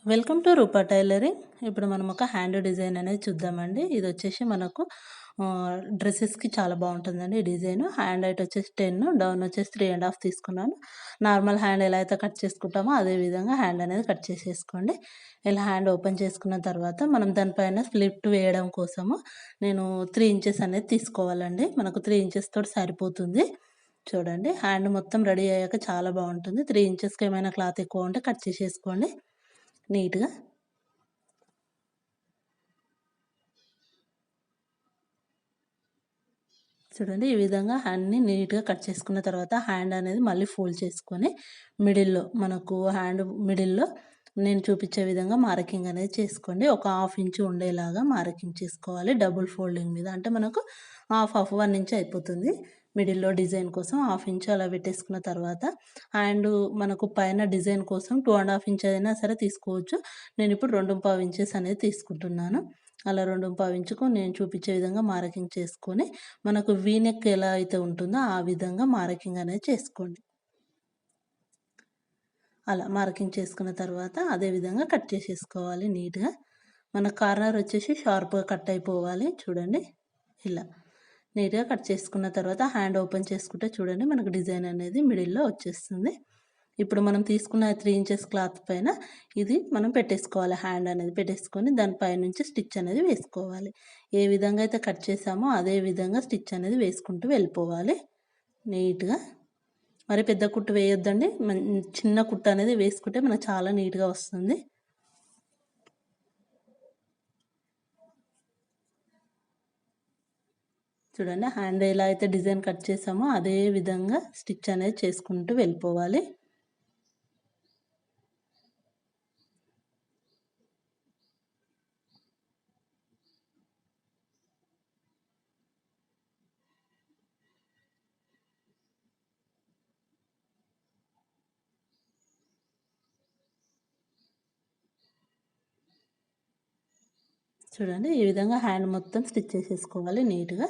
Welcome to Roopa tailoring. ఇప్పుడు మనం ఒక హ్యాండ్ డిజైన్ అనేది చూద్దామండి. ఇది వచ్చేసి మనకు డ్రెస్సెస్కి చాలా బాగుంటుందండి ఈ డిజైన్. హ్యాండ్ హైట్ వచ్చేసి 10, డౌన్ వచ్చేసి 3.5 తీసుకున్నాను. నార్మల్ హ్యాండ్ ఎలా అయితే కట్ చేసుకుంటామో అదే విధంగా హ్యాండ్ అనేది కట్ చేసేసుకోండి. ఇలా హ్యాండ్ ఓపెన్ చేసుకున్న తర్వాత మనం దానిపైన స్లిట్ వేయడం కోసము నేను 3 ఇంచెస్ అనేది తీసుకోవాలండి. మనకు 3 ఇంచెస్ తోటి సరిపోతుంది. చూడండి, హ్యాండ్ మొత్తం రెడీ అయ్యాక చాలా బాగుంటుంది. 3 ఇంచెస్కి ఏమైనా క్లాత్ ఎక్కువ ఉంటే కట్ చేసేసుకోండి నీట్గా. చూడండి, ఈ విధంగా హ్యాండ్ని నీట్గా కట్ చేసుకున్న తర్వాత హ్యాండ్ అనేది మళ్ళీ ఫోల్డ్ చేసుకొని మిడిల్లో మనకు హ్యాండ్ మిడిల్లో నేను చూపించే విధంగా మార్కింగ్ అనేది చేసుకోండి. ఒక 1/2 ఇంచు ఉండేలాగా మార్కింగ్ చేసుకోవాలి డబుల్ ఫోల్డింగ్ మీద. అంటే మనకు హాఫ్ 1 ఇంచ్ అయిపోతుంది. మిడిల్లో డిజైన్ కోసం 1/2 ఇంచు అలా పెట్టేసుకున్న తర్వాత హ్యాండ్ మనకు పైన డిజైన్ కోసం 2.5 ఇంచ్ అయినా సరే తీసుకోవచ్చు. నేను ఇప్పుడు 2.5 ఇంచెస్ అనేది తీసుకుంటున్నాను. అలా 2.5 ఇంచుకు నేను చూపించే విధంగా మార్కింగ్ చేసుకొని మనకు వీ నెక్ ఎలా అయితే ఉంటుందో ఆ విధంగా మార్కింగ్ అనేది చేసుకోండి. అలా మార్కింగ్ చేసుకున్న తర్వాత అదే విధంగా కట్ చేసేసుకోవాలి నీట్గా. మన కార్నర్ వచ్చేసి షార్ప్గా కట్ అయిపోవాలి. చూడండి, ఇలా నీట్గా కట్ చేసుకున్న తర్వాత హ్యాండ్ ఓపెన్ చేసుకుంటే చూడండి మనకు డిజైన్ అనేది మిడిల్లో వచ్చేస్తుంది. ఇప్పుడు మనం తీసుకున్న 3 ఇంచెస్ క్లాత్ పైన ఇది మనం పెట్టేసుకోవాలి. హ్యాండ్ అనేది పెట్టేసుకొని దానిపై నుంచి స్టిచ్ అనేది వేసుకోవాలి. ఏ విధంగా అయితే కట్ చేసామో అదే విధంగా స్టిచ్ అనేది వేసుకుంటూ వెళ్ళిపోవాలి నీట్గా. మరి పెద్ద కుట్టు వేయొద్దండి, చిన్న కుట్టు అనేది వేసుకుంటే మనకు చాలా నీట్గా వస్తుంది. చూడండి, హ్యాండ్ ఎలా అయితే డిజైన్ కట్ చేసామో అదే విధంగా స్టిచ్ అనేది చేసుకుంటూ వెళ్ళిపోవాలి. చూడండి, ఈ విధంగా హ్యాండ్ మొత్తం స్టిచ్ చేసేసుకోవాలి నీట్గా.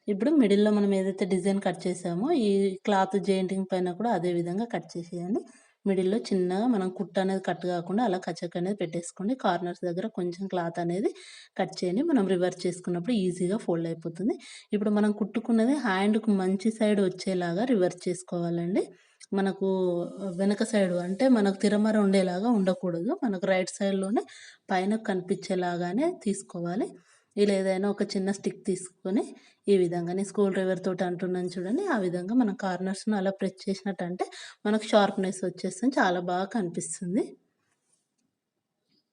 ఇప్పుడు మిడిల్లో మనం ఏదైతే డిజైన్ కట్ చేసామో ఈ క్లాత్ జాయింటింగ్ పైన కూడా అదే విధంగా కట్ చేసేయండి. మిడిల్లో చిన్నగా మనం కుట్ట అనేది కట్ కాకుండా అలా కచక్ అనేది పెట్టేసుకోండి. కార్నర్స్ దగ్గర కొంచెం క్లాత్ అనేది కట్ చేయండి. మనం రివర్స్ చేసుకున్నప్పుడు ఈజీగా ఫోల్డ్ అయిపోతుంది. ఇప్పుడు మనం కుట్టుకున్నది హ్యాండ్కు మంచి సైడ్ వచ్చేలాగా రివర్స్ చేసుకోవాలండి. మనకు వెనక సైడు అంటే మనకు తిరమర ఉండేలాగా ఉండకూడదు. మనకు రైట్ సైడ్లోనే పైన కనిపించేలాగానే తీసుకోవాలి. ఇలా ఏదైనా ఒక చిన్న స్టిక్ తీసుకొని ఈ విధంగా నేను స్క్రూ డ్రైవర్ తోటి అంటున్నాను చూడండి, ఆ విధంగా మనం కార్నర్స్ను అలా ప్రెస్ చేసినట్టు అంటే మనకు షార్ప్నెస్ వచ్చేస్తుంది, చాలా బాగా కనిపిస్తుంది.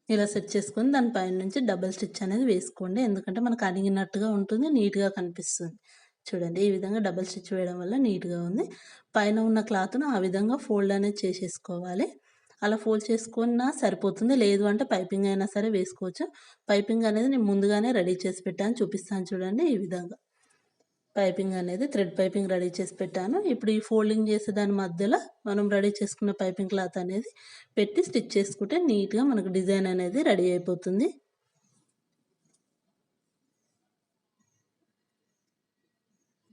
ఇలా సెట్ చేసుకొని దాని పైన నుంచి డబల్ స్టిచ్ అనేది వేసుకోండి. ఎందుకంటే మనకు అణిగినట్టుగా ఉంటుంది, నీట్గా కనిపిస్తుంది. చూడండి, ఈ విధంగా డబల్ స్టిచ్ వేయడం వల్ల నీట్గా ఉంది. పైన ఉన్న క్లాత్ను ఆ విధంగా ఫోల్డ్ అనేది చేసేసుకోవాలి. అలా ఫోల్డ్ చేసుకున్నా సరిపోతుంది. లేదు అంటే పైపింగ్ అయినా సరే వేసుకోవచ్చు. పైపింగ్ అనేది నేను ముందుగానే రెడీ చేసి పెట్టాను, చూపిస్తాను చూడండి. ఈ విధంగా పైపింగ్ అనేది థ్రెడ్ పైపింగ్ రెడీ చేసి పెట్టాను. ఇప్పుడు ఈ ఫోల్డింగ్ చేసే దాని మధ్యలో మనం రెడీ చేసుకున్న పైపింగ్ క్లాత్ అనేది పెట్టి స్టిచ్ చేసుకుంటే నీట్గా మనకు డిజైన్ అనేది రెడీ అయిపోతుంది.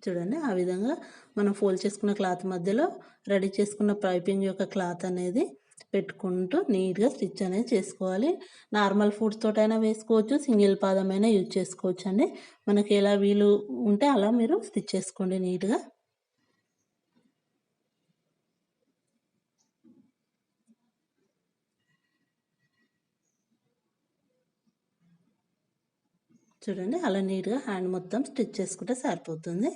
చూడండి, ఆ విధంగా మనం ఫోల్డ్ చేసుకున్న క్లాత్ మధ్యలో రెడీ చేసుకున్న పైపింగ్ యొక్క క్లాత్ అనేది పెట్టుకుంటూ నీట్గా స్టిచ్ అనేది చేసుకోవాలి. నార్మల్ ఫుడ్స్ తోటైనా వేసుకోవచ్చు, సింగిల్ పాదమైనా యూజ్ చేసుకోవచ్చు అండి. మనకి ఎలా వీలు ఉంటే అలా మీరు స్టిచ్ చేసుకోండి నీట్గా. చూడండి, అలా నీట్గా హ్యాండ్ మొత్తం స్టిచ్ చేసుకుంటే సరిపోతుంది.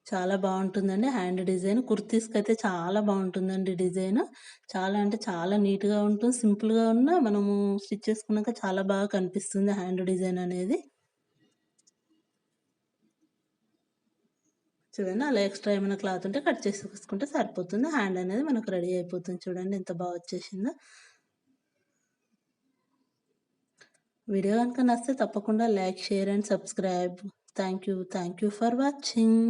చాలా బాగుంటుందండి హ్యాండ్ డిజైన్. కుర్తీస్కి అయితే చాలా బాగుంటుందండి డిజైన్. చాలా అంటే చాలా నీట్గా ఉంటుంది. సింపుల్గా ఉన్న మనము స్టిచ్ చేసుకున్నాక చాలా బాగా కనిపిస్తుంది హ్యాండ్ డిజైన్ అనేది. చూడండి, అలా ఎక్స్ట్రా ఏమైనా క్లాత్ ఉంటే కట్ చేసేసుకుంటే సరిపోతుంది. హ్యాండ్ అనేది మనకు రెడీ అయిపోతుంది. చూడండి ఎంత బాగా వచ్చేసిందో. వీడియో కనుక నచ్చితే తప్పకుండా like, share and subscribe. Thank you for watching.